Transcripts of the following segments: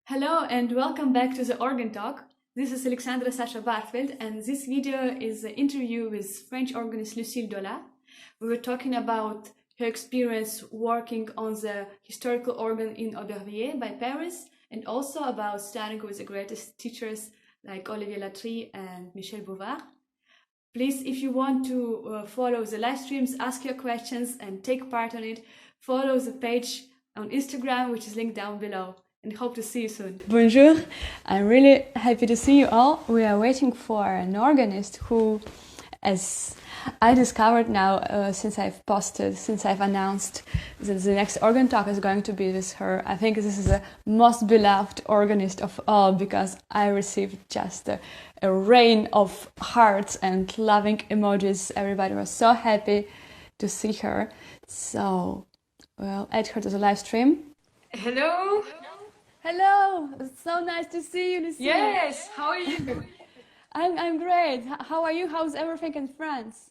Hello and welcome back to the Organ Talk. This is Alexandra Bartfeld and this video is an interview with French organist Lucile Dollat. We were talking about her experience working on the historical organ in Aubervilliers by Paris and also about studying with the greatest teachers like Olivier Latry and Michel Bouvard. Please, if you want to follow the live streams, ask your questions and take part on it, follow the page on Instagram, which is linked down below. And hope to see you soon. Bonjour, I'm really happy to see you all. We are waiting for an organist who, as I discovered now since I've announced that the next organ talk is going to be with her. I think this is the most beloved organist of all because I received just a rain of hearts and loving emojis. Everybody was so happy to see her. So, well, add her to the live stream. Hello. Hello, it's so nice to see you, Lucile. Yes, how are you? I'm great. How are you? How's everything in France?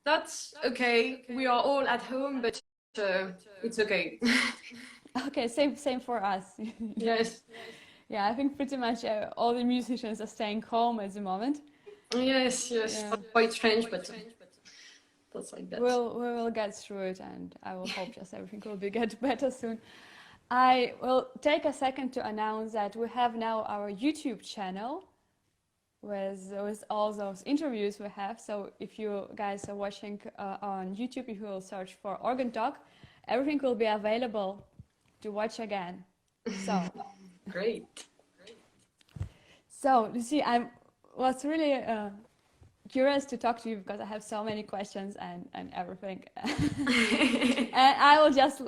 That's okay. We are all at home, but it's okay. Okay, same for us. Yes. Yeah, I think pretty much all the musicians are staying home at the moment. Yes. Yeah. Quite strange, but that's like that. We will get through it, and I will hope just everything will get better soon. I will take a second to announce that we have now our YouTube channel with all those interviews we have. So if you guys are watching on YouTube, if you will search for Organ Talk, everything will be available to watch again. So Great. So Lucie, I was really curious to talk to you because I have so many questions and everything. And I will just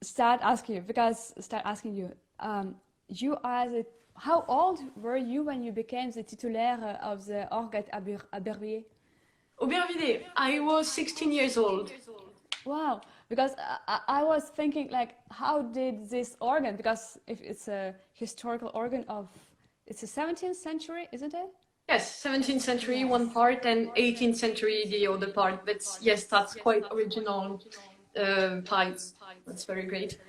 start asking you. You are how old were you when you became the titulaire of the organ at Aubervilliers? Aubervilliers. I was 16 years old. Wow, because I was thinking like, how did this organ? Because if it's a historical organ it's the 17th century, isn't it? Yes, 17th century one part and 18th century the other part. But yes, that's quite original types. That's very great.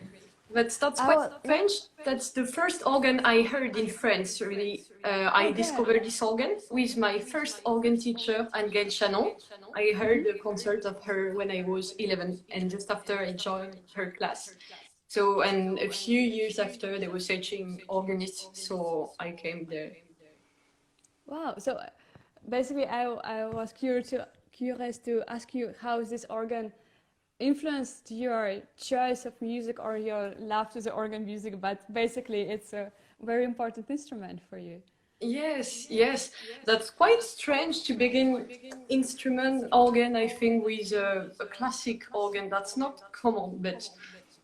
But that's quite strange. That's the first organ I heard in France, really. I discovered this organ with my first organ teacher, Angèle Chanon. I heard a concert of her when I was 11, and just after I joined her class. So, and a few years after, they were searching organists, so I came there. Wow, so basically I was curious to ask you how this organ influenced your choice of music or your love to the organ music, but basically it's a very important instrument for you. Yes. That's quite strange to begin instrument organ, I think, with a classic organ. That's not common, but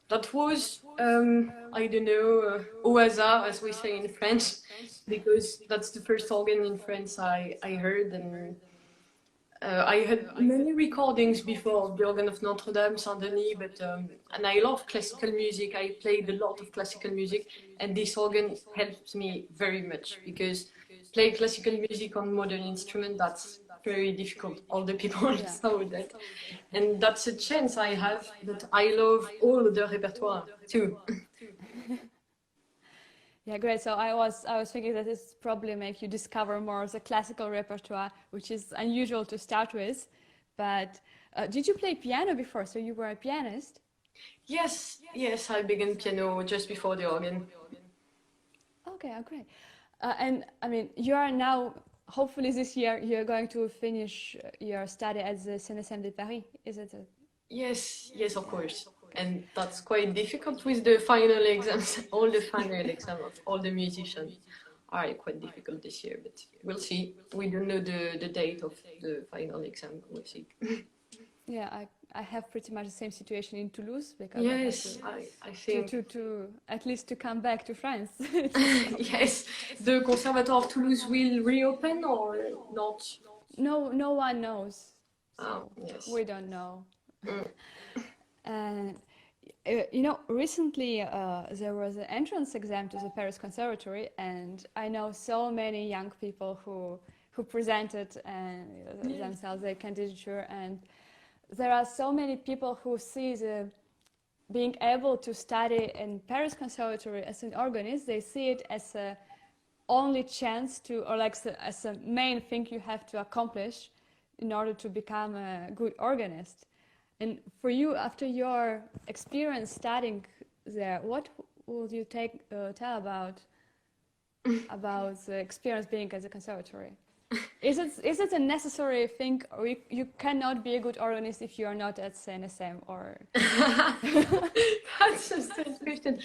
that was, I don't know, au hasard, as we say in French, because that's the first organ in France I heard, and I had many recordings before of the organ of Notre Dame, Saint-Denis, but and I love classical music. I played a lot of classical music, and this organ helps me very much because play classical music on modern instrument, that's very difficult. All the people know that, and that's a chance I have. That I love all the repertoire too. Yeah, great. So I was thinking that this probably make you discover more of the classical repertoire, which is unusual to start with. But did you play piano before? So you were a pianist? Yes, I began piano just before the organ. Okay, great. And I mean, you are now, hopefully this year, you're going to finish your study at the CNSM de Paris, is it? Yes, of course. And that's quite difficult with the final exams. All the final exams of all the musicians are quite difficult this year, but we'll see. We don't know the date of the final exam. We'll see. Yeah, I have pretty much the same situation in Toulouse because yes, I think to at least to come back to France. Yes, the Conservatoire of Toulouse will reopen or not? No one knows. So yes. We don't know. And you know, recently there was an entrance exam to the Paris Conservatory, and I know so many young people who presented themselves their candidature, and there are so many people who see being able to study in Paris Conservatory as an organist, they see it as a only chance to, or like as a main thing you have to accomplish in order to become a good organist. And for you, after your experience studying there, what would you tell about the experience being at the conservatory? Is it a necessary thing, or you cannot be a good organist if you are not at CNSM, or? That's a strange question.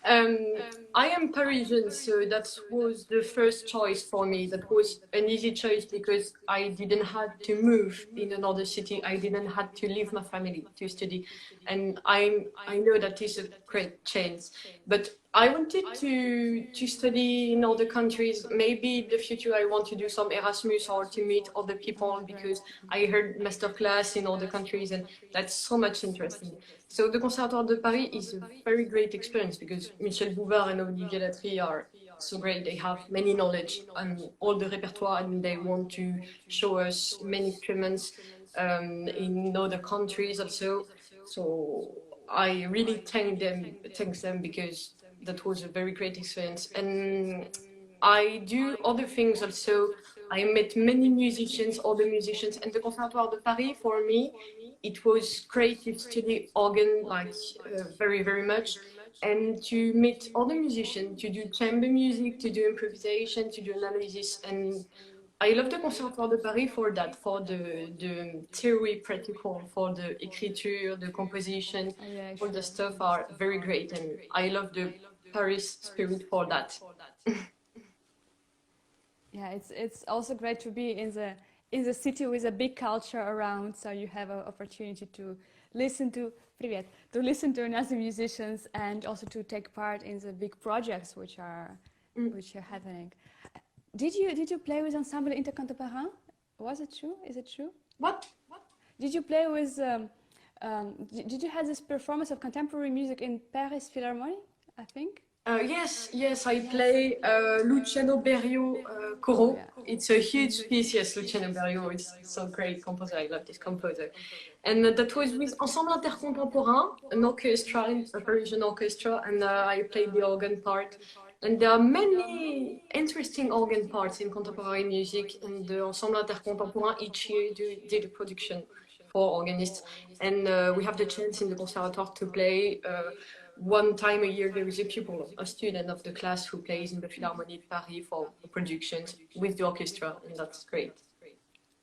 I am Parisian, so that was the first choice for me. That was an easy choice because I didn't have to move in another city. I didn't have to leave my family to study, and I know that is a great chance. But I wanted to study in other countries. Maybe in the future I want to do some Erasmus or to meet other people, because I heard masterclass in other countries, and that's so much interesting. So the Conservatoire de Paris is a very great experience because Michel Bouvard and Olivier Latry are so great. They have many knowledge on all the repertoire, and they want to show us many instruments in other countries also. So I really thank them because that was a very great experience. And I do other things also. I met many musicians, other musicians, and the Conservatoire de Paris for me, it was great to study organ like very, very much, and to meet other musicians, to do chamber music, to do improvisation, to do analysis. And I love the Conservatoire de Paris for that, for the theory practical, for the écriture, the composition, all the stuff are very great, and I love the Paris spirit for that. Yeah, it's also great to be in the city with a big culture around, so you have an opportunity to listen to another musicians, and also to take part in the big projects which are happening. Did you play with Ensemble Intercontemporain? Was it true? Is it true? What? Did you play with? Did you have this performance of contemporary music in Paris Philharmonic, I think? Yes, I play Luciano Berio Coro. Yeah. It's a huge piece, yes, Luciano Berio is so great composer, I love this composer. And that was with Ensemble Intercontemporain, an orchestra, a Parisian orchestra, and I played the organ part. And there are many interesting organ parts in contemporary music, and the Ensemble Intercontemporain each year did a production for organists. And we have the chance in the Conservatoire to play one time a year. There is a pupil, a student of the class who plays in the Philharmonie de Paris for productions with the orchestra, and that's great.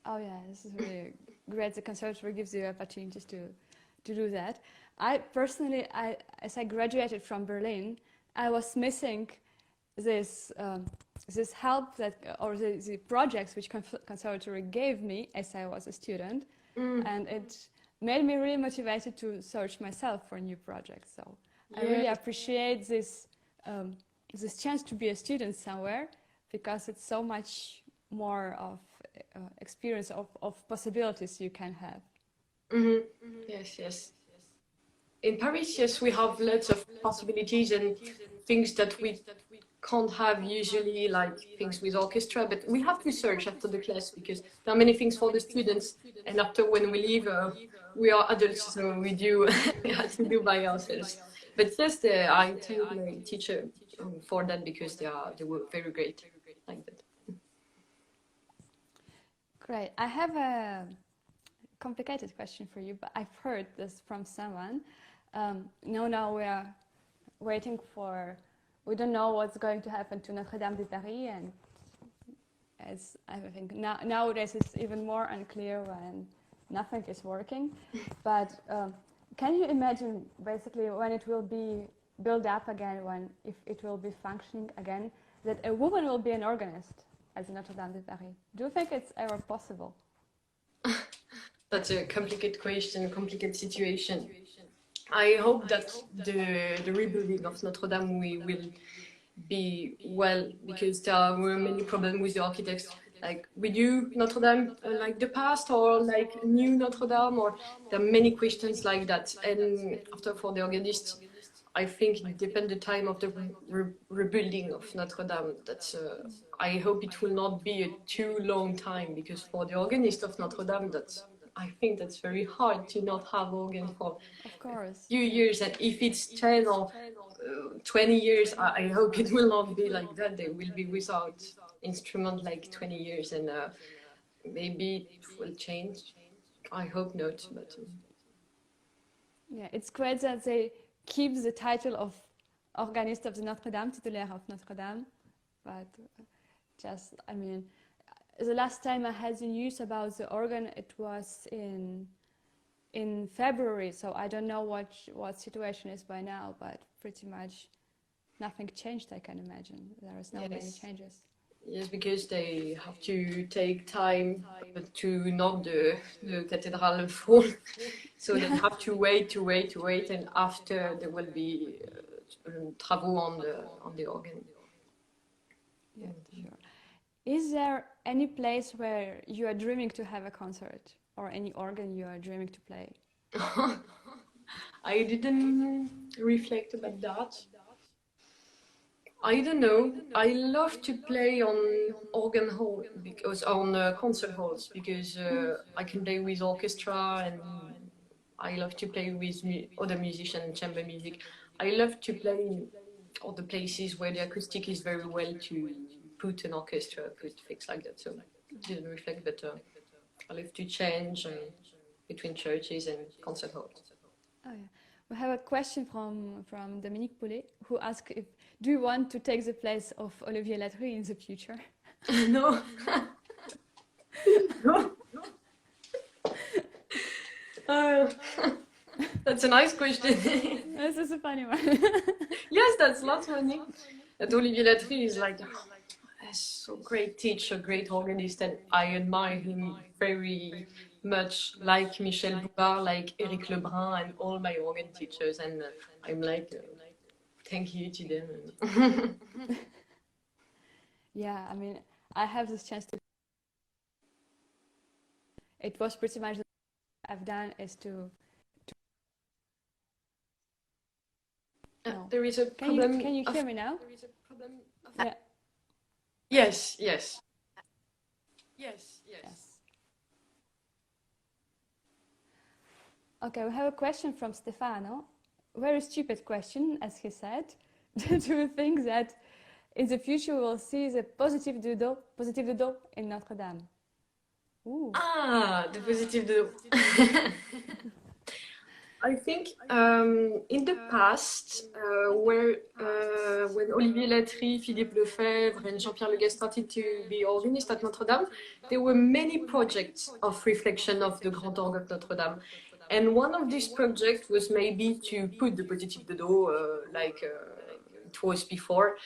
Oh yeah, this is really great. The conservatory gives you opportunities to do that. I personally, as I graduated from Berlin, I was missing this help or the projects which conservatory gave me as I was a student, and it made me really motivated to search myself for new projects. So I really appreciate this chance to be a student somewhere, because it's so much more of experience of possibilities you can have. Mm-hmm. Yes. In Paris, yes, we have lots of possibilities and things that we can't have usually, like things with orchestra, but we have to search after the class because there are many things for the students, and after when we leave, we are adults, so we have to do by ourselves. But yes, I thank my teacher for that, because they were very great like that. Great. I have a complicated question for you, but I've heard this from someone. Now we are waiting we don't know what's going to happen to Notre Dame de Paris, and as I think nowadays it's even more unclear when nothing is working. But can you imagine basically when it will be built up again, if it will be functioning again, that a woman will be an organist at Notre Dame de Paris? Do you think it's ever possible? That's a complicated question, complicated situation. I hope that the rebuilding of Notre Dame will be well, because there were many problems with the architects. Like, we do Notre Dame like the past, or like new Notre Dame, or there are many questions like that. And after, for the organist, I think it depends the time of the rebuilding of Notre Dame. I hope it will not be a too long time, because for the organist of Notre Dame, I think that's very hard to not have organ for Of course. a few years. And if it's 10 or 20 years, I hope it will not be like that. They will be without instrument like 20 years, and maybe it will change. I hope not, but yeah, it's great that they keep the title of organist of the Notre Dame, titulaire of Notre Dame, but just, I mean, the last time I had the news about the organ, it was in February, so I don't know what situation is by now, but pretty much nothing changed, I can imagine. There is no many changes. Yes, because they have to take time to knock the cathedral full, so they have to wait, and after there will be travaux on the organ. Yeah, sure. Is there any place where you are dreaming to have a concert, or any organ you are dreaming to play? I didn't reflect about that. I don't know. I love to play on organ hall because on concert halls because I can play with orchestra, and I love to play with other musicians, chamber music. I love to play in all the places where the acoustic is very well to put an orchestra, put things like that. So I didn't reflect, but I love to change between churches and concert halls. Oh yeah. We have a question from Dominique Paulet, who asks if do you want to take the place of Olivier Latry in the future? No. No. That's a nice question. This is a funny one. Yes, that's not funny. That Olivier Latry is like a so great teacher, great organist, and I admire him very much, like Michel Bouvard, like Éric Lebrun, and all my organ teachers, and I'm like, thank you to them. Yeah, I mean, I have this chance to. It was pretty much what I've done is to no. There is a problem. Can you hear me now? There is a problem. Yeah. Yes. Okay, we have a question from Stefano. Very stupid question, as he said. Do you think that in the future we'll see the positive dodo in Notre Dame? Ooh. The positive dodo. I think in the past, when Olivier Latry, Philippe Lefebvre, and Jean-Pierre Leguet started to be organist at Notre Dame, there were many projects of reflection of the Grand Orgue of Notre Dame. And one of these projects was maybe to put the positive dodo like it was before,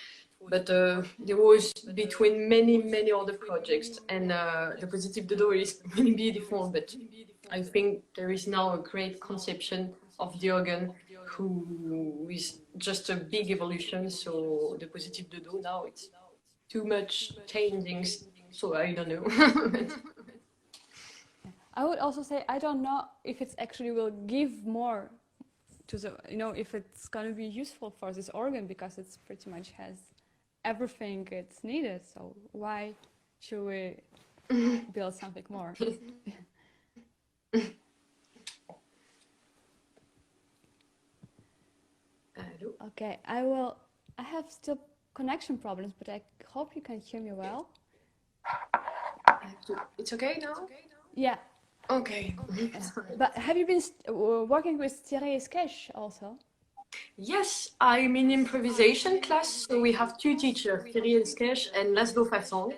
but there was between many other projects, and the positive dodo is really beautiful, but I think there is now a great conception of the organ who is just a big evolution, so the positive dodo now it's too much changing, so I don't know. I would also say I don't know if it actually will give more to the, if it's going to be useful for this organ, because it's pretty much has everything it's needed, so why should we build something more? Okay, I have still connection problems, but I hope you can hear me well. It's okay now? Yeah. Okay. But have you been working with Thierry Esquèche also? Yes, I'm in improvisation class, so we have two teachers, Thierry Esquèche and Laszlo Fasson,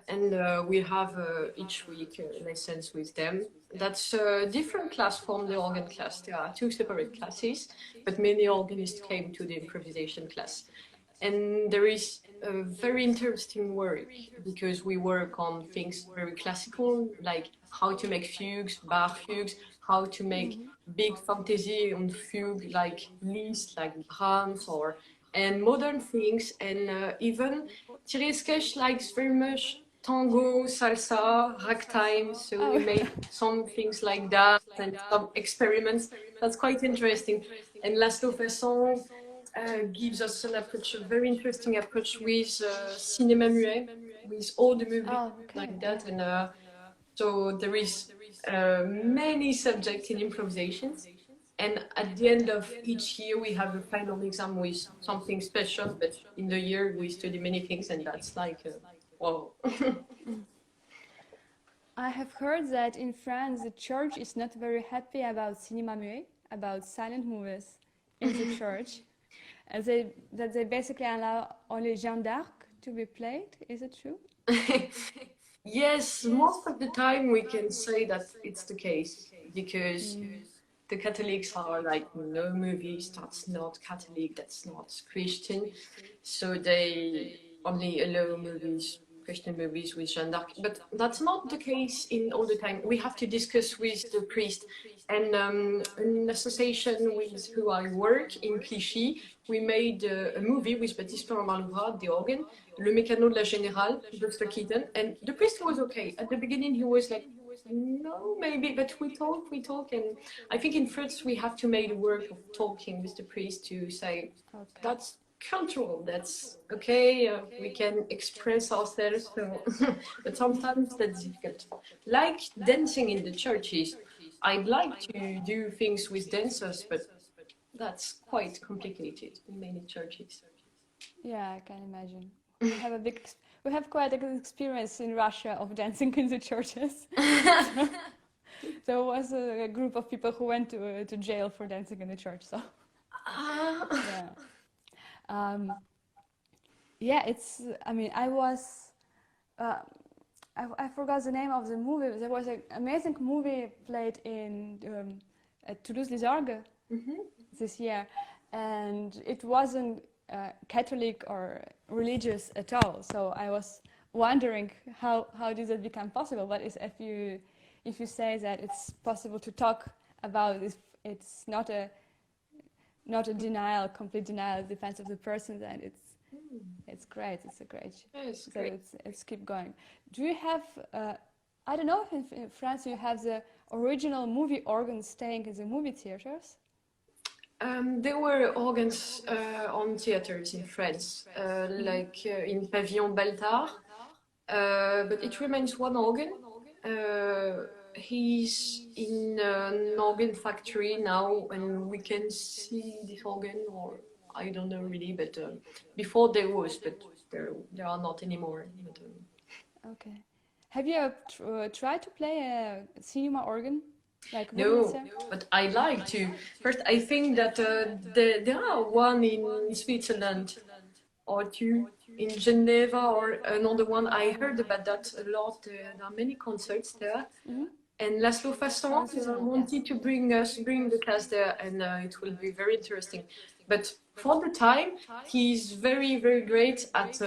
and we have each week lessons with them. That's a different class from the organ class. There are two separate classes, but many organists came to the improvisation class. And there is a very interesting work because we work on things very classical, like how to make fugues, bar fugues, how to make big fantasy on fugue like Liszt, like Brahms, and modern things. And even Thierry Esquèche likes very much tango, salsa, ragtime, so we made some things like that and some experiments. That's quite interesting. And Laszlo Fasson gives us an approach, a very interesting approach with cinéma muet, with all the movies like that. And So there is many subjects in improvisations. And at the end of each year, we have a final exam with something special. But in the year, we study many things, and that's like, wow. I have heard that in France, the church is not very happy about cinéma muet, about silent movies in the church. And that they basically allow only Jeanne d'Arc to be played. Is it true? Yes, most of the time we can say that it's the case because the Catholics are like, no movies, that's not Catholic, that's not Christian. So they only allow movies, Christian movies with Jeanne d'Arc. But that's not the case in all the time. We have to discuss with the priest. And an association with who I work in Clichy, we made a movie with Baptiste Malvois, the organ, Le Mécano de la Générale, Dr. Keaton. And the priest was okay. At the beginning, he was like, no, maybe, but we talk. And I think in France, we have to make the work of talking with the priest to say, that's cultural, that's okay, we can express ourselves. So but sometimes that's difficult. Like dancing in the churches. I'd like to do things with dancers, but that's quite complicated in many churches. Yeah, I can imagine. We have quite a good experience in Russia of dancing in the churches. There was a group of people who went to jail for dancing in the church. So yeah, it's. I mean, I was. I forgot the name of the movie. There was an amazing movie played in at Toulouse-les Orgues this year, and it wasn't Catholic or religious at all. So I was wondering how did it become possible. But if you say that it's possible to talk about this, it's not a denial, complete denial, defense of the person, then it's great. It's a great. Yes, so great. It's keep going. Do you have? I don't know if in France you have the original movie organs staying in the movie theaters. There were organs on theaters in France, like in Pavillon Baltard, but it remains one organ. He's in an organ factory now, and we can see this organ, or I don't know really, but before there was, but there are not anymore. But, okay. Have you ever tried to play a cinema organ? Like no, but I like to. First, I think that there are one in Switzerland or two in Geneva or another one. I heard about that a lot. There are many concerts there. And Laszlo Fasson wanted to bring the class there, and it will be very interesting. But for the time, he's very, very great at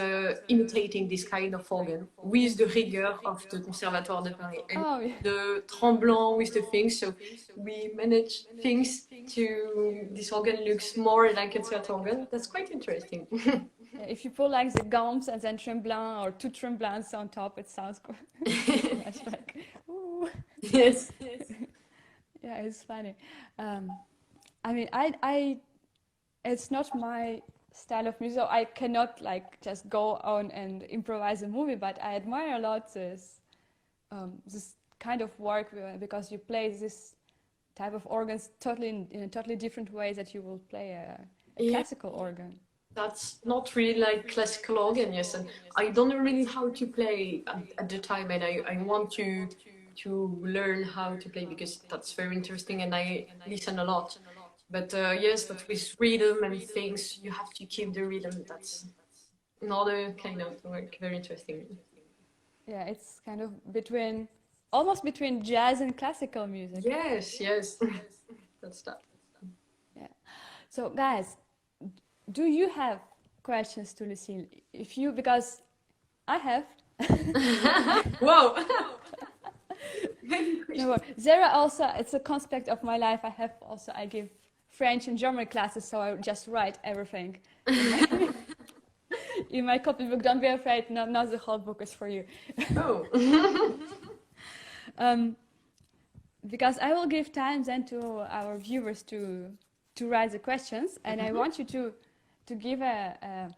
imitating this kind of organ with the rigueur of the Conservatoire de Paris and the tremblant with the things. So we manage things to this organ looks more like a concert organ. That's quite interesting. If you put like the gums and then tremblant or two tremblants on top, it sounds good. That's like, ooh. Yes. Yeah, it's funny. I mean, it's not my style of music, so I cannot like just go on and improvise a movie, but I admire a lot this kind of work because you play this type of organs totally in a totally different way that you will play a classical organ. That's not really like classical organ, yes, and I don't know really how to play at the time, and I want to learn how to play because that's very interesting, and I listen a lot. But yes, that with rhythm and things, you have to keep the rhythm. That's another kind of work, very interesting. Yeah, it's kind of almost between jazz and classical music. Yes, that's that. Yeah. So guys, do you have questions to Lucile? Because I have. Whoa! No, there are also, it's a conspect of my life. I give French and German classes, so I just write everything in my copybook. Don't be afraid, not the whole book is for you. Oh. Because I will give time then to our viewers to write the questions, and I want you to give a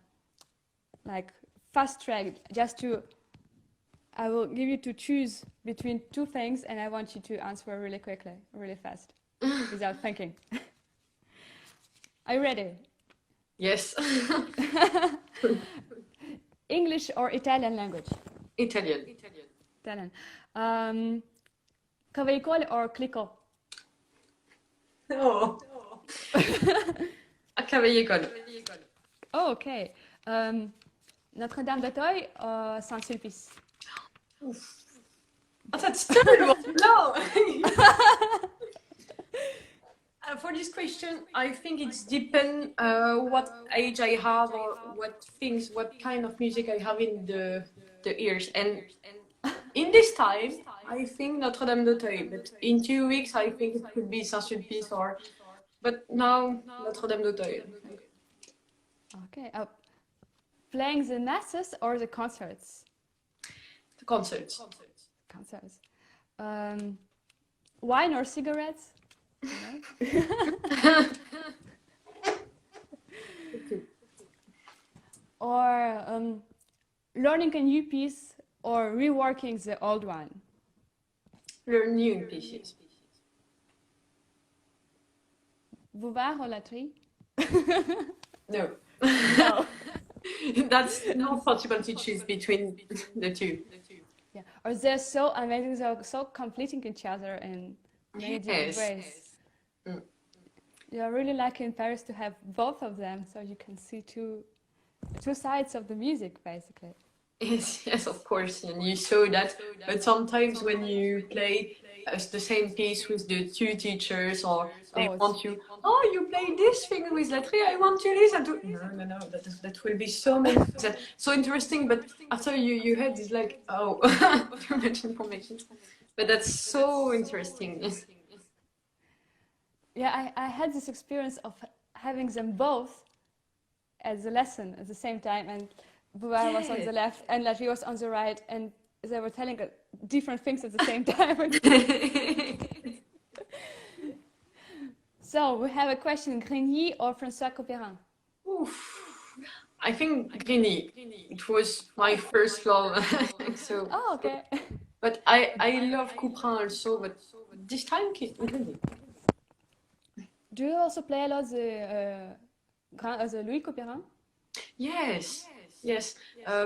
like fast track just to I will give you to choose between two things, and I want you to answer really quickly, really fast, without thinking. Are you ready? Yes. English or Italian language? Italian. Italian. Cavaicole or Clicquot? Oh. À Cavaillé-École. Oh, okay. Notre-Dame d'Auteuil or Saint-Sulpice? Oh, that's terrible. No. For this question, I think it's depend what age I have or what kind of music I have in the ears. And in this time, I think Notre-Dame d'Auteuil. But in 2 weeks, I think it could be Saint-Sulpice or. But now Notre-Dame d'Auteuil. Okay. Playing the masses or the concerts? The concerts. Concerts. Wine or cigarettes? Or learning a new piece or reworking the old one? Learn new pieces. Bouvard or Latry? No. No. That's not possible to choose between the two. Yeah. Or they're so amazing, they're so completing each other in many different ways. Mm. You're really lucky in Paris to have both of them, so you can see two sides of the music, basically. Yes, of course, and you saw that. But sometimes when you play the same piece with the two teachers, or they want you, oh, you play this thing with Latry, I want to listen to. No, that will be so many. So interesting, but after you heard, it's like, oh, too much information. But that's so interesting. Yeah, I had this experience of having them both as a lesson at the same time, and Bouvard was on the left and Latry was on the right, and they were telling different things at the same time. So we have a question: Grigny or François Couperin? Oof. I think Grigny. It was my first love. So. Oh, okay. But I love Couperin also, but this time Grigny. Do you also play a lot the Louis Couperin? Yes.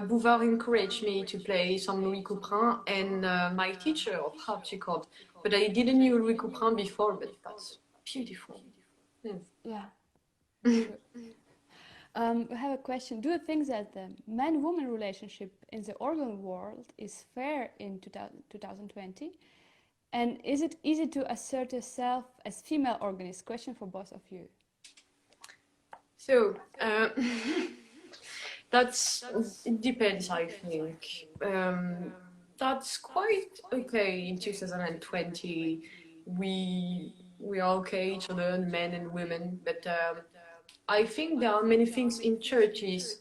Bouvard encouraged me to play some Louis Couperin, and my teacher of harpsichord. But I didn't know Louis Couperin before, but that's beautiful. Yeah. We have a question. Do you think that the man-woman relationship in the organ world is fair in 2020? And is it easy to assert yourself as female organist? Question for both of you. So, it depends, I think. That's quite okay in 2020. We are okay, each other, men and women, but I think there are many things in churches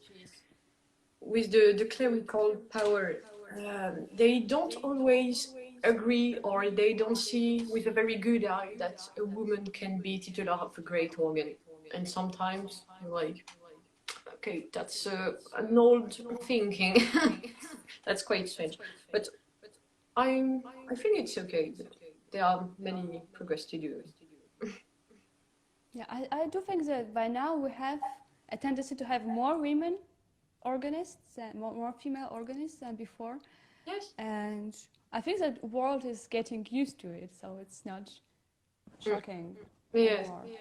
with the clerical power. They don't always agree, or they don't see with a very good eye that a woman can be titular of a great organ. And sometimes you're like, okay, that's an old thinking. That's quite strange. But I think it's okay. There are many progress to do. Yeah, I do think that by now we have a tendency to have more women organists and more female organists than before. Yes. And I think that the world is getting used to it, so it's not shocking anymore. Yes.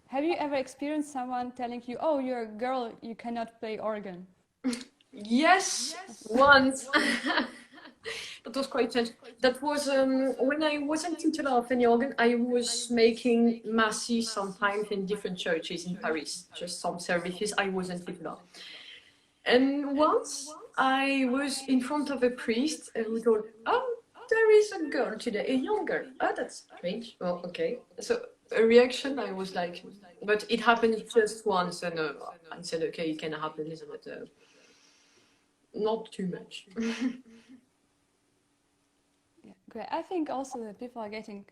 Have you ever experienced someone telling you, oh, you're a girl, you cannot play organ? Yes. Once. That was quite strange. That was when I wasn't titular of any organ, I was making masses sometimes in different churches in Paris, just some services, I wasn't titular. And once I was in front of a priest who told, oh, there is a girl today, a young girl. Oh, that's strange. Oh, okay. So a reaction, I was like, but it happened just once, and I said, okay, it can happen, isn't it? Not too much. Yeah, great. I think also that people are getting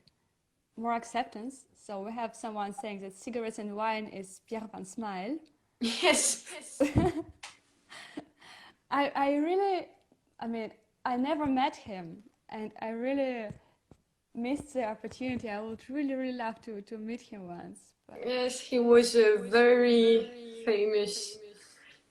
more acceptance. So we have someone saying that cigarettes and wine is Pierre Van Smile. Yes. I I never met him, and I really missed the opportunity. I would really, really love to meet him once. But... Yes, he was a very famous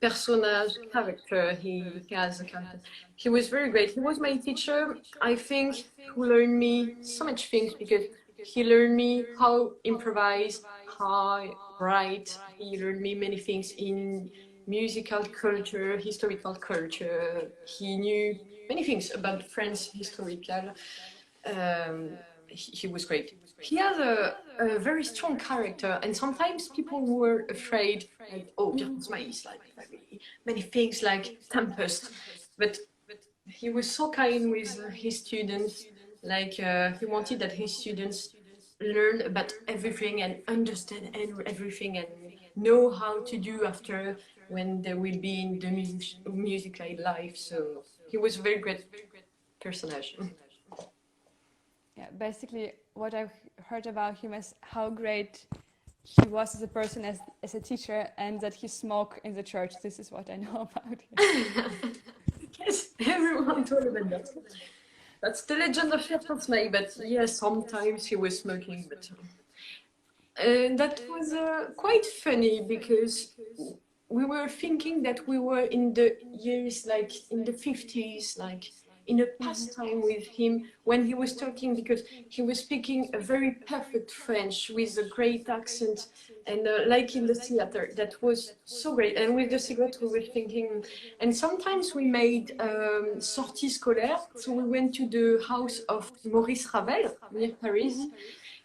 character. He has a character. He was very great. He was my teacher, I think, who learned me so much things because he learned me how improvise, how write. He learned me many things in musical culture, historical culture. He knew many things about French historical. He was great. He has a very strong character, and sometimes people were afraid, like, oh, Pierre Ponsma is like very many things, like Tempest, but he was so kind with his students. Like he wanted that his students learn about everything and understand everything and know how to do after when they will be in the music life. So he was a very great personage. Yeah, basically what I've heard about him is how great he was as a person, as a teacher, and that he smoked in the church. This is what I know about him. Yes, everyone told about that. That's the legend of Pierre Ponsma, but yes, sometimes he was smoking, but that was quite funny because we were thinking that we were in the years like in the 50s, like in a pastime with him when he was talking, because he was speaking a very perfect French with a great accent, and like in the theater, that was so great. And with the cigarette, we were thinking, and sometimes we made sorties scolaires, so we went to the house of Maurice Ravel near Paris.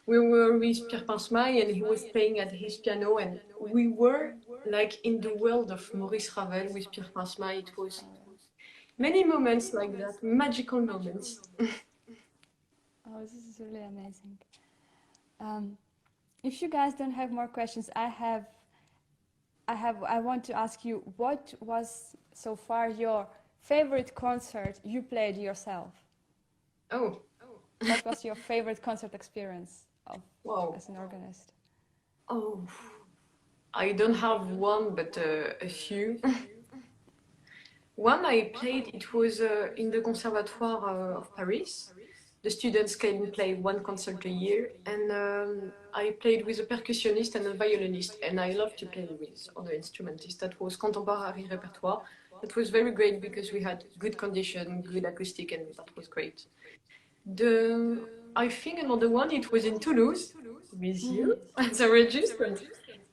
We were with Pierre Ponsma and he was playing at his piano, and we were like in the world of Maurice Ravel with Pierre Ponsma. It was many moments like that, magical moments. Oh, this is really amazing. If you guys don't have more questions, I want to ask you, what was so far your favorite concert you played yourself? Oh. What was your favorite concert experience as an organist? Oh, I don't have one, but a few. One I played, it was in the Conservatoire of Paris. The students can play one concert a year, and I played with a percussionist and a violinist, and I love to play with other instrumentists. That was contemporary repertoire. That was very great because we had good condition, good acoustic, and that was great. I think another one, it was in Toulouse with you as a register,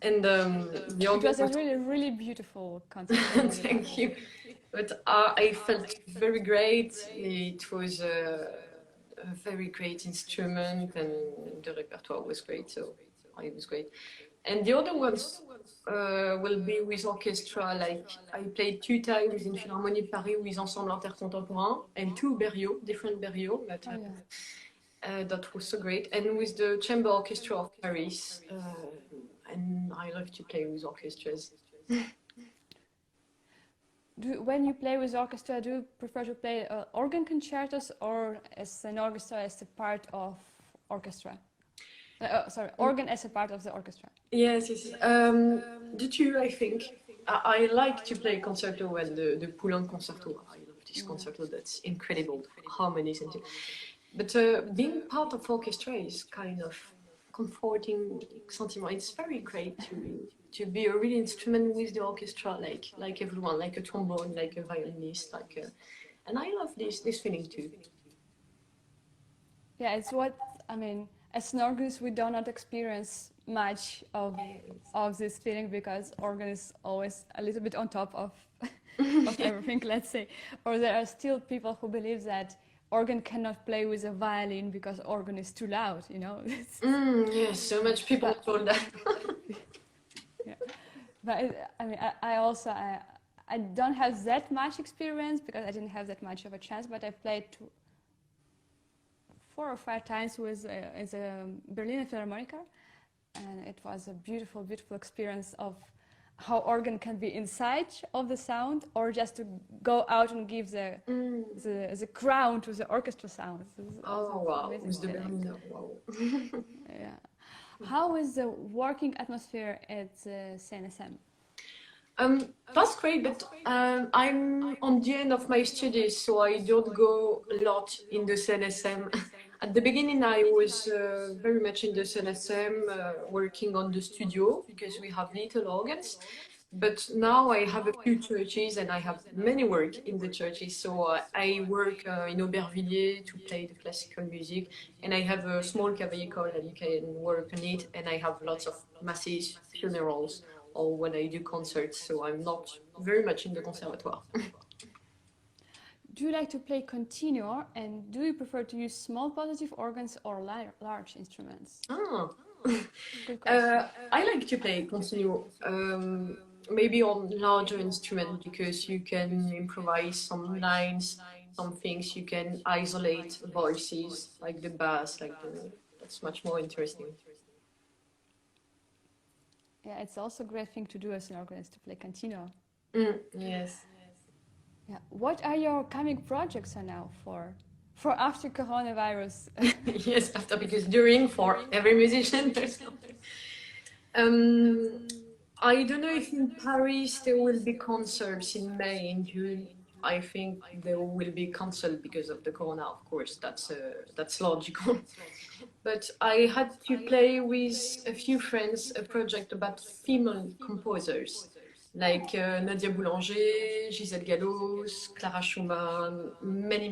and the organ. It was a really, really beautiful concert. Thank you. But I felt very great. It was a very great instrument, and the repertoire was great, so it was great. And the other ones will be with orchestra. Like I played 2 times in Philharmonie de Paris with Ensemble Intercontemporain and 2 Berlioz, different Berlioz. But, that was so great. And with the Chamber Orchestra of Paris. And I love to play with orchestras. When you play with orchestra, do you prefer to play organ concertos or as an orchestra as a part of orchestra? Organ as a part of the orchestra. Yes. The two, I think. I like to play concerto and the Poulain concerto. I love this concerto. That's incredible. Harmonies and but being part of orchestra is kind of comforting sentiment. It's very great to be a real instrument with the orchestra, like everyone, like a trombone, like a violinist, and I love this feeling too. Yeah, it's what I mean. As an organist, we do not experience much of this feeling because organ is always a little bit on top of everything, let's say. Or there are still people who believe that organ cannot play with a violin because organ is too loud, you know. Yes, so much people told that. Yeah. But I don't have that much experience because I didn't have that much of a chance, but I played 4 or 5 times with the Berliner Philharmoniker, and it was a beautiful, beautiful experience of how organ can be inside of the sound or just to go out and give the crown to the orchestra sound. Oh wow, with the Berliner, wow. Yeah. How is the working atmosphere at CNSM? That's great, but I'm on the end of my studies, so I don't go a lot in the CNSM. At the beginning, I was very much in the CNSM, working on the studio because we have little organs. But now I have a few churches and I have many work in the churches. So I work in Aubervilliers to play the classical music, and I have a small cavaillé and you can work on it. And I have lots of masses, funerals, or when I do concerts. So I'm not very much in the conservatoire. Do you like to play continuo, and do you prefer to use small positive organs or large instruments? Good question. I like to play continuo. Maybe on larger instrument because you can improvise some lines, some things you can isolate voices like the bass, that's much more interesting. Yeah, it's also a great thing to do as an organist, to play continuo. Yes. Yeah. What are your coming projects now for after coronavirus? Yes, after, because during for every musician there's something. I don't know if in Paris there will be concerts in May and June. I think they will be cancelled because of the corona, of course. That's logical. But I had to play with a few friends a project about female composers, like Nadia Boulanger, Gisèle Gallos, Clara Schumann, many.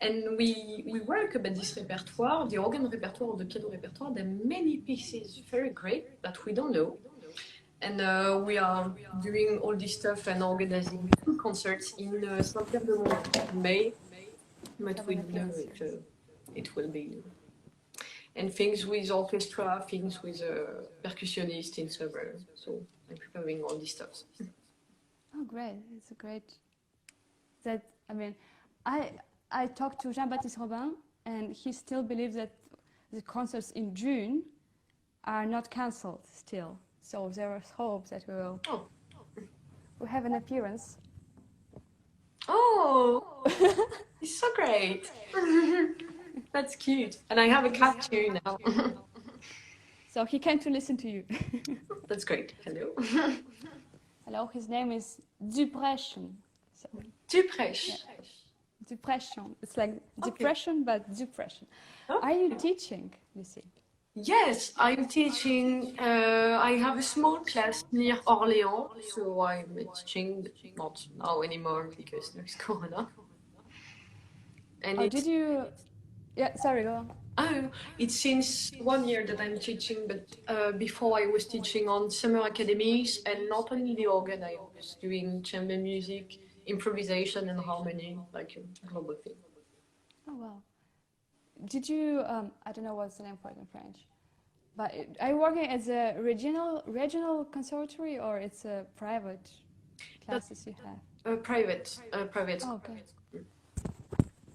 And we work about this repertoire, the organ repertoire, or the piano repertoire. There are many pieces, very great, that we don't know. And we are doing all this stuff and organizing 2 concerts in Saint-Pierre-de-Mont in May. But we don't know it will be. And things with orchestra, things with a percussionist in summer. So I'm preparing all this stuff. Oh, great! It's a great. I talked to Jean-Baptiste Robin, and he still believes that the concerts in June are not cancelled still. So there is hope that we'll have an appearance. Oh, it's so great. That's cute. And I have a cat too now. So he came to listen to you. That's great. Hello. Hello, his name is Dupression. So, Dupression. Yeah. Dupression. It's like depression, but Dupression. Oh. Are you teaching, Lucie? Yes, I'm teaching. I have a small class near Orléans, so I'm teaching, not now anymore because there's Corona. And did you? Yeah, sorry, go on. It's since 1 year that I'm teaching, but before I was teaching on summer academies, and not only the organ, I was doing chamber music, improvisation, and harmony, like a global thing. Oh wow! Did you? I don't know what's the name for it in French, but are you working as a regional conservatory, or it's a private classes you have? Private. Oh, okay.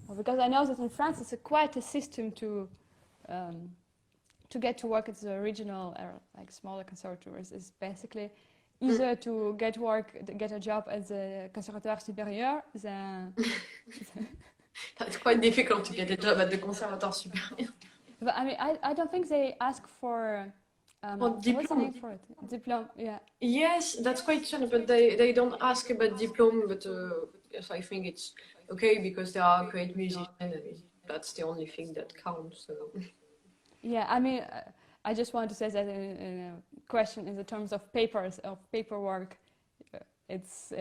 Well, because I know that in France it's quite a system to get to work at the regional or like smaller conservatories. It's basically easier to get a job at the Conservatoire Supérieur than. It's quite difficult to get a job at the Conservatoire Supérieur. But I mean, I don't think they ask for. What's the name for it? Diploma, yeah. Yes, that's quite true, but they don't ask about diploma, but yes, I think it's okay because they are great musicians and that's the only thing that counts. So. Yeah, I mean, I just want to say that in a question in the terms of paperwork, it's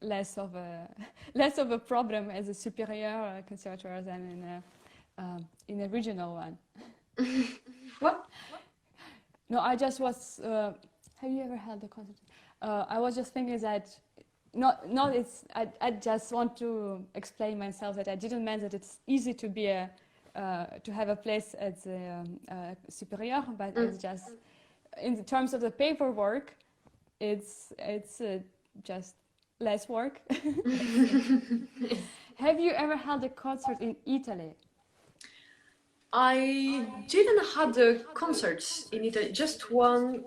less of a problem as a superior conservatoire than in a regional one. What? No, I just was. Have you ever held a concert? I was just thinking that. I just want to explain myself that I didn't mean that it's easy to be to have a place at the superior, but it's just in the terms of the paperwork, it's just less work. Have you ever held a concert in Italy? I didn't have the concerts in Italy, just one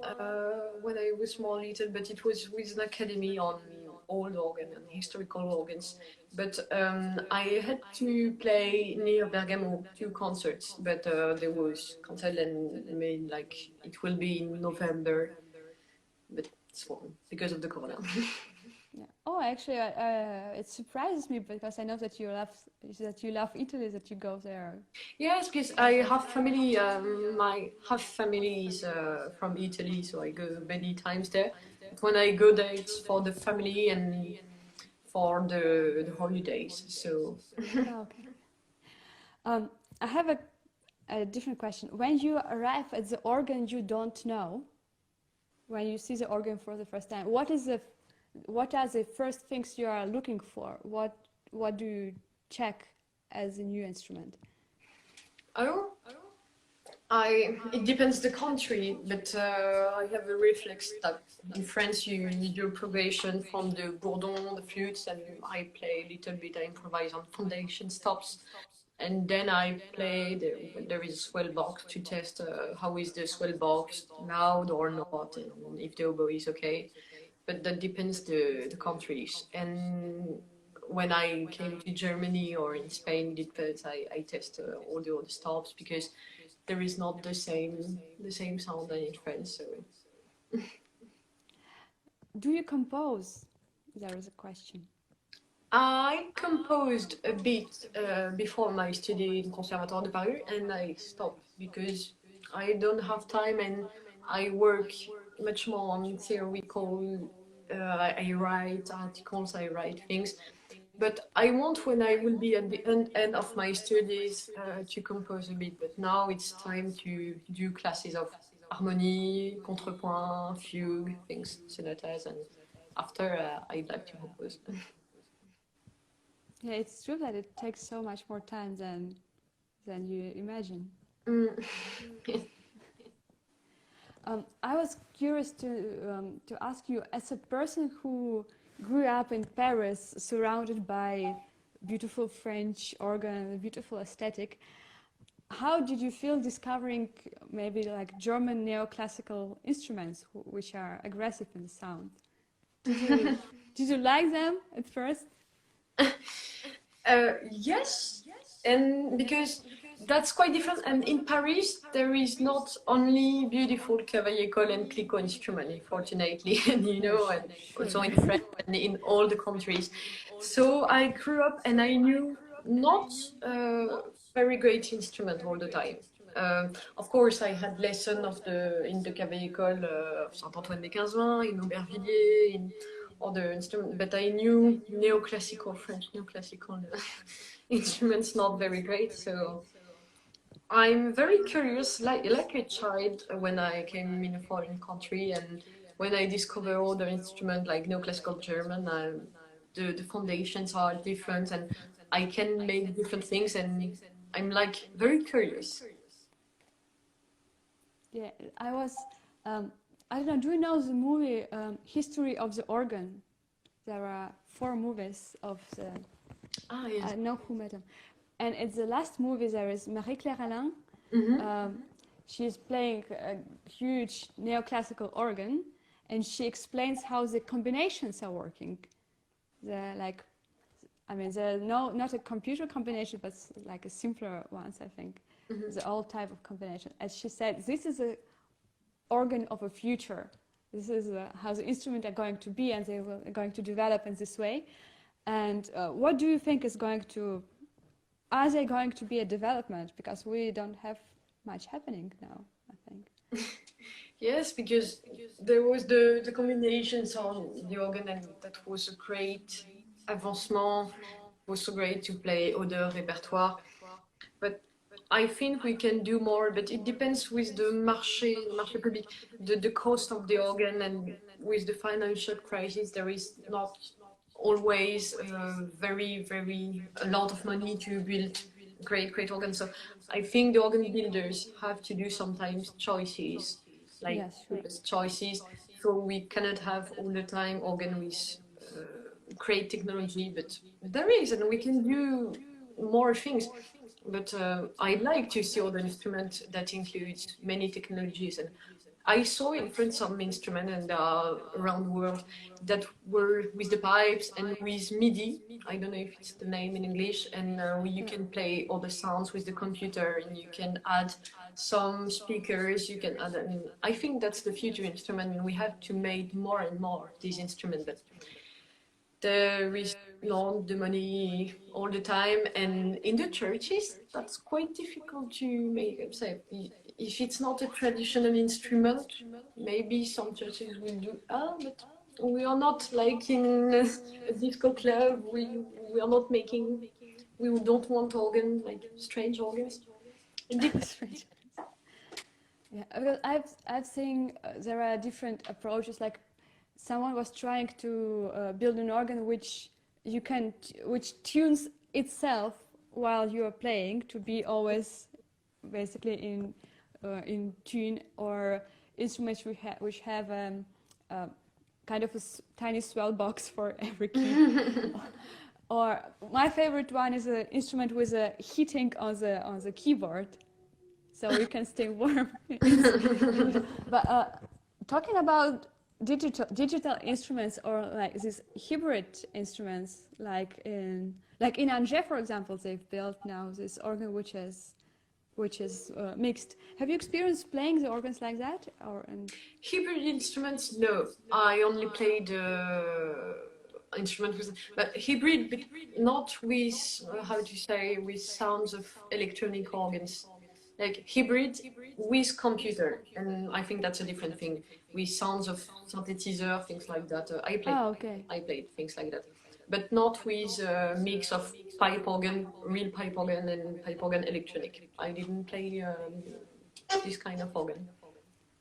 when I was more little, but it was with an academy on old organ and historical organs. But I had to play near Bergamo 2 concerts, but there was cancelled and made like it will be in November. But because of the corona. Yeah. Oh, actually, it surprises me because I know that you love Italy, that you go there. Yes, because I have family. My half family is from Italy, so I go many times there. But when I go there, it's for the family and for the holidays. So Oh, okay. I have a different question. When you arrive at the organ you don't know, when you see the organ for the first time, what are the first things you are looking for? What do you check as a new instrument? It depends the country, but I have a reflex that in France you need your progression from the bourdon, the flutes, and I play a little bit, I improvise on foundation stops, and then I play, there is a swell box to test how is the swell box, loud or not, and if the oboe is okay, but that depends the countries. And when I came to Germany or in Spain, I test all the other stops because there is not the same sound than in France. So. Do you compose? There is a question. I composed a bit before my study in Conservatoire de Paris, and I stopped because I don't have time and I work much more on theoretical. I write articles, I write things. But I want, when I will be at the end of my studies, to compose a bit. But now it's time to do classes of harmony, contrepoint, fugue, things, sonatas, and after I'd like to compose. Yeah, it's true that it takes so much more time than you imagine. I was curious to ask you, as a person who grew up in Paris, surrounded by beautiful French organ, beautiful aesthetic, how did you feel discovering maybe like German neoclassical instruments which are aggressive in the sound? Did you like them at first? Yes, and because that's quite different. And in Paris, there is not only beautiful cavaillé-colle and clicquot instrument, unfortunately, and and also in France and in all the countries. So I grew up and I knew not very great instrument all the time. Of course, I had lesson in the cavaillé-colle of Saint-Antoine-des-Quinze-Vingts, in Aubervilliers, in other instruments, but I knew French neoclassical instruments not very great. So I'm very curious, like a child, when I came in a foreign country and when I discover other instruments like neoclassical German, the foundations are different and I can make different things, and I'm like very curious. Yeah, I was. I don't know. Do you know the movie History of the Organ? There are 4 movies of the. Yes. I know who made them, and it's the last movie. There is Marie-Claire Alain. She's playing a huge neoclassical organ, and she explains how the combinations are working. They're not a computer combination, but like a simpler ones, I think. The old type of combination. As she said, this is a organ of a future. This is how the instruments are going to be, and are going to develop in this way. And what do you think is going to? Are they going to be a development? Because we don't have much happening now, I think. Yes, because there was the combinations on the organ, and that was a great avancement. It was so great to play other repertoire. But I think we can do more, but it depends with the marché public, the cost of the organ, and with the financial crisis, there is not always very a lot of money to build great organs. So I think the organ builders have to do sometimes choices, like choices. So we cannot have all the time organ with great technology, but there is, and we can do more things. But I'd like to see other instruments that includes many technologies. And I saw in France some instruments and around the world that were with the pipes and with MIDI. I don't know if it's the name in English. And you can play all the sounds with the computer, and you can add some speakers. You can add. I mean, I think that's the future instrument, and we have to make more and more these instruments. But there is not the money all the time, and in the churches, that's quite difficult to make. Say, if it's not a traditional instrument, maybe some churches will do. But we are not like in a disco club. We are not making. We don't want organ, like strange organs. Strange. Yeah, because I've seen there are different approaches. Like someone was trying to build an organ which which tunes itself while you are playing to be always basically in tune, or instruments which have kind of a tiny swell box for every key. Or my favorite one is an instrument with a heating on the keyboard, so you can stay warm. But talking about digital instruments, or like these hybrid instruments, like in Angers, for example, they've built now this organ which is mixed. Have you experienced playing the organs like that, or? Hybrid instruments? No, I only played instrument with, but hybrid, but not with how to say, with sounds of electronic organs. Like hybrid with computer, and I think that's a different thing. With sounds of synthesizer, things like that. I played things like that, but not with a mix of pipe organ, real pipe organ, and pipe organ electronic. I didn't play this kind of organ.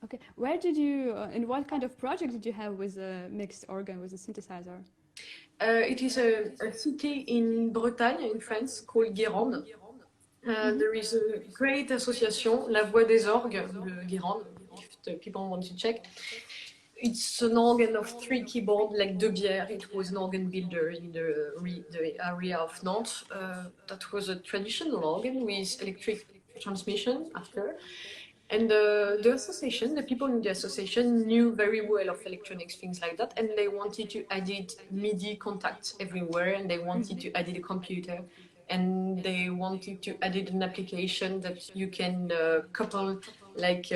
Okay, where did you? In what kind of project did you have with a mixed organ, with a synthesizer? It is a city in Bretagne, in France, called Guérande. There is a great association, La Voix des Orgues de Guérande, if the people want to check. It's an organ of 3 keyboards, like De Bière. It was an organ builder in the area of Nantes. That was a traditional organ with electric transmission after. And the association, the people in the association knew very well of electronics, things like that, and they wanted to add MIDI contacts everywhere, and they wanted to add a computer, and they wanted to add an application that you can couple like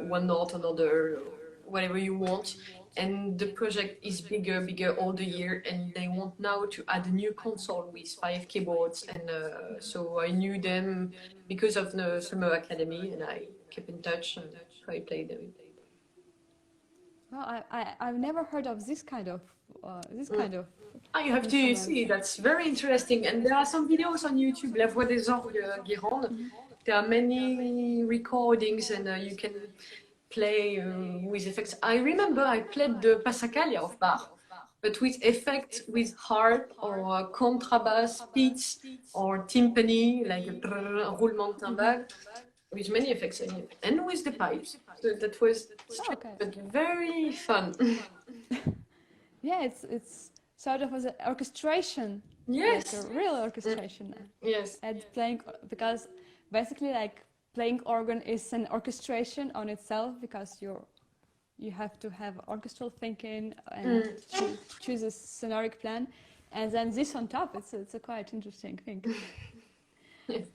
one note, another, whatever you want. And the project is bigger all the year, and they want now to add a new console with 5 keyboards. And so I knew them because of the Summer Academy, and I kept in touch, and I played them. Well, I've never heard of this kind of You have to see, that's very interesting. And there are some videos on YouTube, La Voix des Orgues Guérande. There are many recordings, and you can play with effects. I remember I played the Passacaglia of Bach, but with effects with harp or contrabass, pits or timpani, like a roulement de timbale, with many effects in it, and with the pipes. So that was strange, but very fun. Yeah, it's sort of as an orchestration. Yes, like a real orchestration. Yes, and playing, because basically like playing organ is an orchestration on itself, because you have to have orchestral thinking and choose a scenaric plan, and then this on top. It's a quite interesting thing. Yes.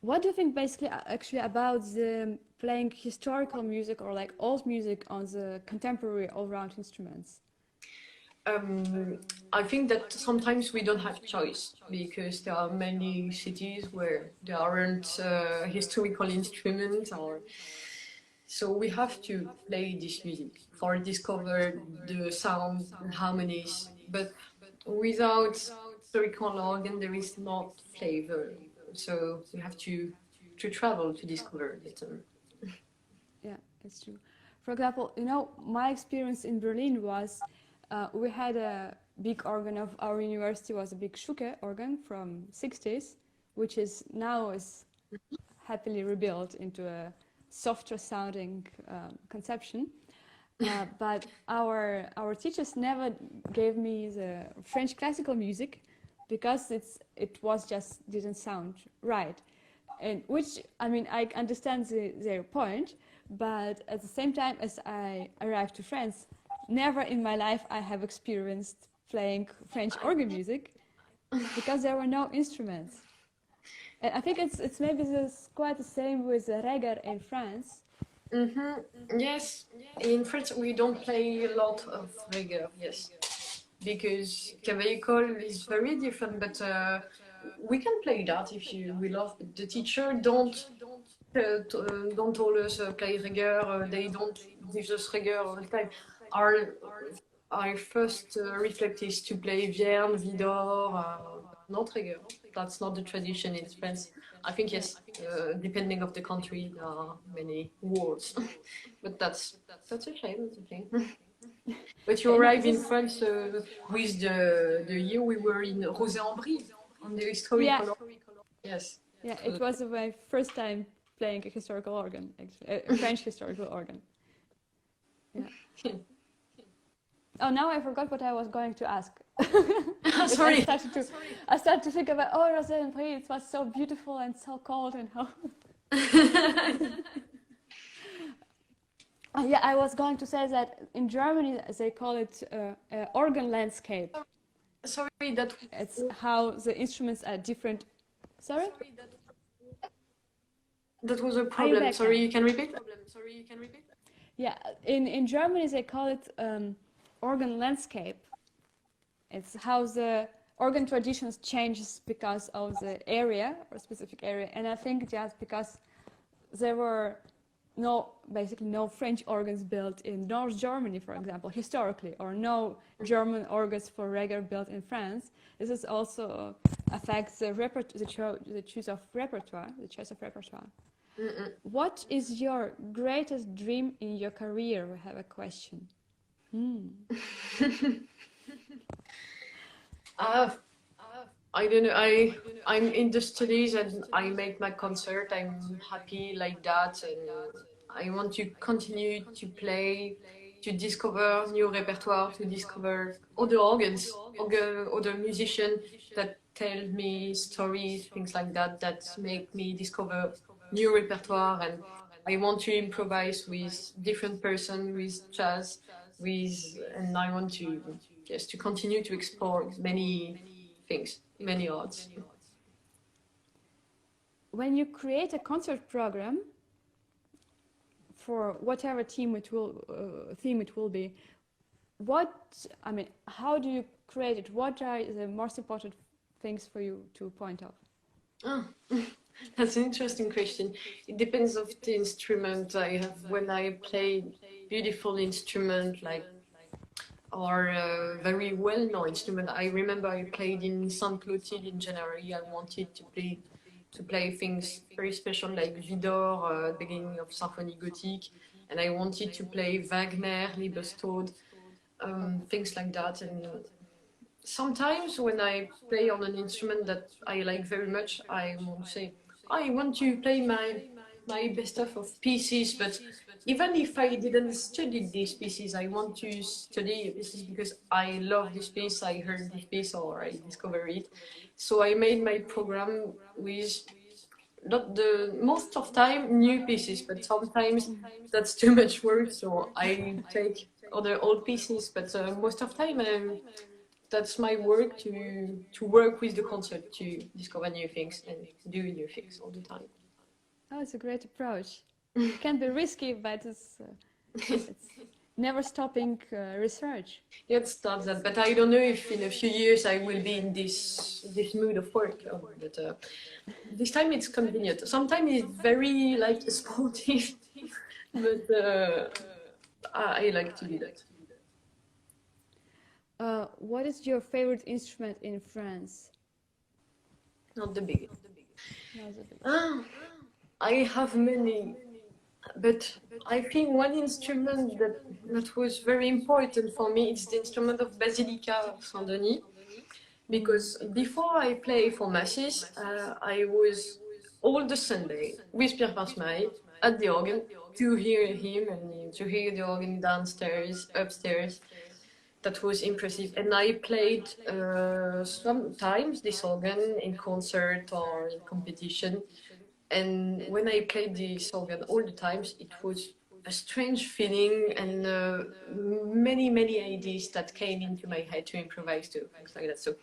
What do you think basically actually about the playing historical music or like old music on the contemporary all-round instruments? I think that sometimes we don't have choice, because there are many cities where there aren't historical instruments, so we have to play this music for discover the sound and harmonies. But without historical organ, there is not flavor. So we have to travel to discover it. Yeah, it's true. For example, my experience in Berlin was we had a big organ of our university, was a big Schuke organ from 60s, which is now happily rebuilt into a softer sounding conception. But our teachers never gave me the French classical music, because it was just didn't sound right, and which, I mean, I understand their point, but at the same time, as I arrived to France, never in my life I have experienced playing French organ music, because there were no instruments. And I think it's maybe quite the same with reggae in France. Yes, in France we don't play a lot of reggae, yes, because cavaillé is very different, but we can play that if we love. But the teacher don't tell us play reggae. They don't give us reggae all the time. Our first reflex is to play Vierne, Vidor, not reggae. That's not the tradition in France. I think yes, depending of the country, there are many words, but that's a shame. That's a shame. But you arrived in France with the year we were in Rosé-en-Brie on the historical. Yeah. Yes. Yeah, it was my first time playing a historical organ, actually, a French historical organ. Yeah. Oh, now I forgot what I was going to ask. Sorry. I started to think about, Rosé-en-Brie, it was so beautiful and so cold and how... Yeah, I was going to say that in Germany they call it organ landscape. Sorry, that... It's how the instruments are different. Sorry? That was a problem. Sorry, you can repeat? Yeah, in Germany they call it organ landscape. It's how the organ traditions changes because of the area or specific area. And I think just because there were basically no French organs built in North Germany, for example, historically, or no German organs for reggae built in France. This is also affects the choice of repertoire. What is your greatest dream in your career? We have a question. I don't know. I'm in the studies and I make my concert. I'm happy like that, and I want to continue to play, to discover new repertoire, to discover other organs, other musicians that tell me stories, things like that, that make me discover new repertoire. And I want to improvise with different person, with jazz, and I want to to continue to explore many things, many arts. When you create a concert program for whatever theme it will be, how do you create it? What are the most important things for you to point out? Oh, that's an interesting question. It depends of the instrument I have. When I play beautiful instrument or a very well-known instrument. I remember I played in Saint Clotilde in January. I wanted to play things very special like Vidor, beginning of Symphony Gothique, and I wanted to play Wagner, Liebestod, things like that. And sometimes when I play on an instrument that I like very much, I won't say, I want to play my best of pieces, but even if I didn't study these pieces, I want to study pieces because I love this piece, I heard this piece, or I discovered it. So I made my program with not the most of time new pieces, but sometimes that's too much work, so I take other old pieces, but most of time that's my work to work with the concert, to discover new things and do new things all the time. Oh, it's a great approach. It can be risky, but it's never stopping research. Yeah, it's not that, but I don't know if in a few years I will be in this mood of work. But this time it's convenient. Sometimes it's very sportive, but I like to do that. What is your favorite instrument in France? Not the big. I have many, but I think one instrument that was very important for me is the instrument of Basilica of Saint-Denis, because before I play for masses, I was all the Sunday with Pierre Pasmail at the organ to hear him and to hear the organ downstairs, upstairs. That was impressive, and I played sometimes this organ in concert or in competition. And when I played this organ all the times, it was a strange feeling and many ideas that came into my head to improvise to things like that. So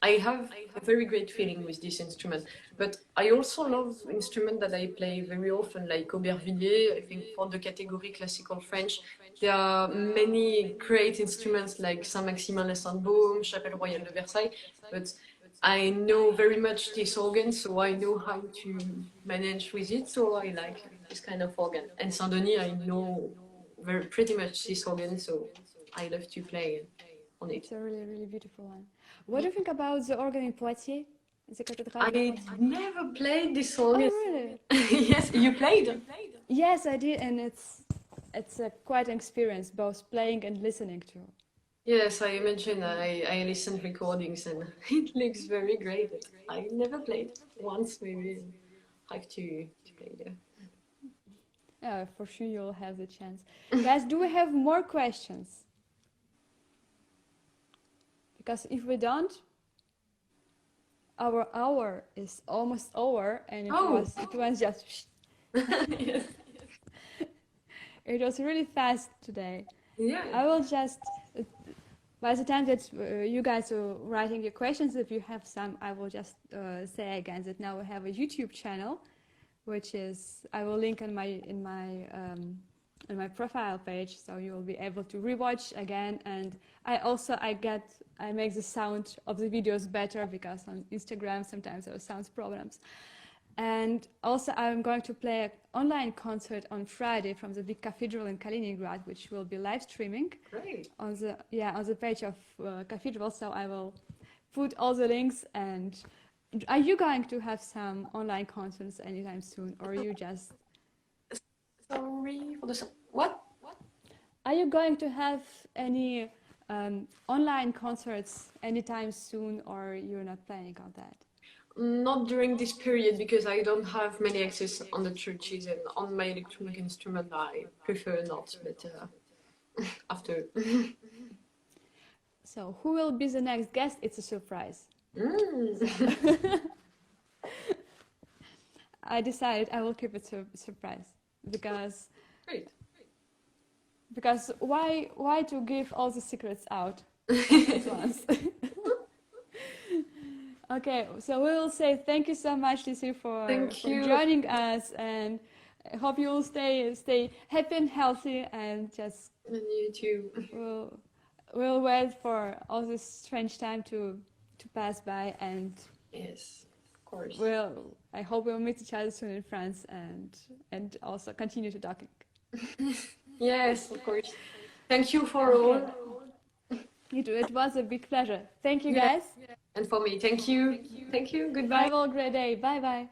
I have a very great feeling with this instrument, but I also love instruments that I play very often, like Aubervilliers. I think for the category classical French, there are many great instruments like Saint-Maximin les Sainte-Baume, Chapelle Royale de Versailles, but I know very much this organ, so I know how to manage with it, so I like this kind of organ. And Saint-Denis, I know pretty much this organ, so I love to play on it. It's a really, really beautiful one. What do you think about the organ in Poitiers? The cathedral in I Poitiers? never played this organ. Oh, really? Yes, you played? Yes, I did, and it's a quite an experience, both playing and listening to. Yes, I imagine. I listened recordings and it looks very great. I never played once, maybe I have to play there. Yeah, for sure you'll have the chance. Guys, do we have more questions? Because if we don't, our hour is almost over, and it was just Yes. it was really fast today. Yeah. I will just by the time that you guys are writing your questions, if you have some, I will just say again that now we have a YouTube channel, which is I will link in my profile page, so you will be able to rewatch again. And I make the sound of the videos better, because on Instagram sometimes there are sound problems. And also I'm going to play an online concert on Friday from the big cathedral in Kaliningrad, which will be live streaming. Great. On the page of cathedral. So I will put all the links. And are you going to have some online concerts anytime soon, or are you just... Sorry for the... What? Are you going to have any online concerts anytime soon, or you're not planning on that? Not during this period, because I don't have many access on the churches, and on my electronic instrument I prefer not, but after. So who will be the next guest? It's a surprise. I decided I will keep it a surprise, because Great. Because why to give all the secrets out at once? Okay, so we will say thank you so much, Lucile, for joining us, and I hope you will stay happy and healthy, and just... And you too. We'll wait for all this strange time to pass by, and yes, of course. I hope we'll meet each other soon in France, and also continue to talking. Yes, of course. Thank you for all. You too. It was a big pleasure. Thank you, guys. And for me, thank you. Thank you. Goodbye. Have a great day. Bye bye.